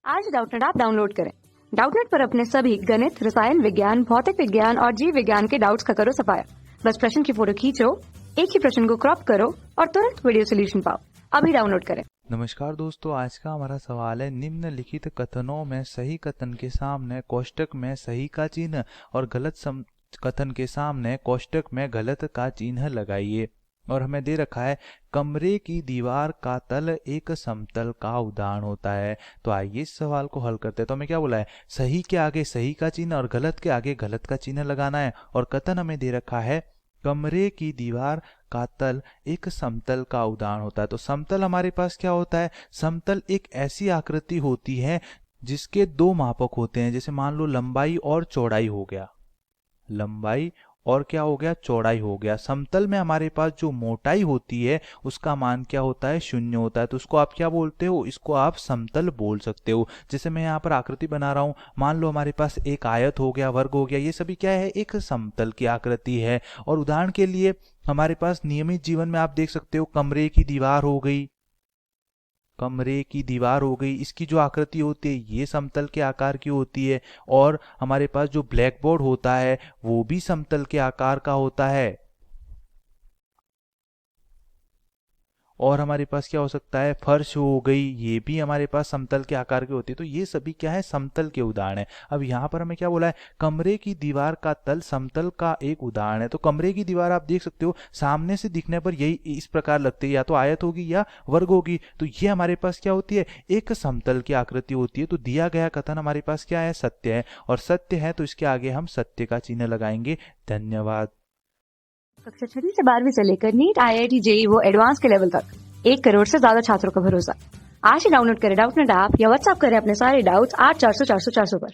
आज Doubtnut app download करें। Doubtnut पर अपने सभी गणित, रसायन विज्ञान, भौतिक विज्ञान और जीव विज्ञान के डाउट्स का करो सफाया। बस प्रश्न की फोटो खींचो, एक ही प्रश्न को क्रॉप करो और तुरंत वीडियो सोल्यूशन पाओ। अभी डाउनलोड करें। नमस्कार दोस्तों, आज का हमारा सवाल है निम्नलिखित कथनों में सही कथन के सामने कोष्टक में सही का चिन्ह और गलत कथन के सामने कोष्टक में गलत का चिन्ह लगाइए। और हमें दे रखा है कमरे की दीवार का तल एक समतल का उदाहरण होता है। तो आइए इस सवाल को हल करते हैं। तो हमें क्या बोला है, सही के आगे सही का चिन्ह और गलत के आगे गलत का चिन्ह लगाना है। और कथन हमें दे रखा है कमरे की दीवार का तल एक समतल का उदाहरण होता है। तो समतल हमारे पास क्या होता है, समतल एक ऐसी आकृति होती है जिसके दो मापक होते हैं। जैसे मान लो लंबाई और चौड़ाई हो गया, लंबाई और क्या हो गया, चौड़ाई हो गया। समतल में हमारे पास जो मोटाई होती है उसका मान क्या होता है, शून्य होता है। तो उसको आप क्या बोलते हो, इसको आप समतल बोल सकते हो। जैसे मैं यहाँ पर आकृति बना रहा हूँ, मान लो हमारे पास एक आयत हो गया, वर्ग हो गया, ये सभी क्या है, एक समतल की आकृति है। और उदाहरण के लिए हमारे पास नियमित जीवन में आप देख सकते हो कमरे की दीवार हो गई, कमरे की दीवार हो गई, इसकी जो आकृति होती है ये समतल के आकार की होती है। और हमारे पास जो ब्लैक बोर्ड होता है वो भी समतल के आकार का होता है। और हमारे पास क्या हो सकता है, फर्श हो गई, ये भी हमारे पास समतल के आकार की होती है। तो ये सभी क्या है, समतल के उदाहरण है। अब यहाँ पर हमें क्या बोला है, कमरे की दीवार का तल समतल का एक उदाहरण है। तो कमरे की दीवार आप देख सकते हो सामने से दिखने पर यही इस प्रकार लगती है, या तो आयत होगी या वर्ग होगी। तो ये हमारे पास क्या होती है, एक समतल की आकृति होती है। तो दिया गया कथन हमारे पास क्या है, सत्य है। और सत्य है तो इसके आगे हम सत्य का चिन्ह लगाएंगे। धन्यवाद। कक्षा 6 से 12वीं से लेकर नीट, IIT, JEE वो एडवांस के लेवल तक 1 करोड़ से ज्यादा छात्रों का भरोसा। आज ही डाउनलोड करें डाउटनेट ऐप या व्हाट्सएप करें अपने सारे डाउट्स 8400 400 400 पर।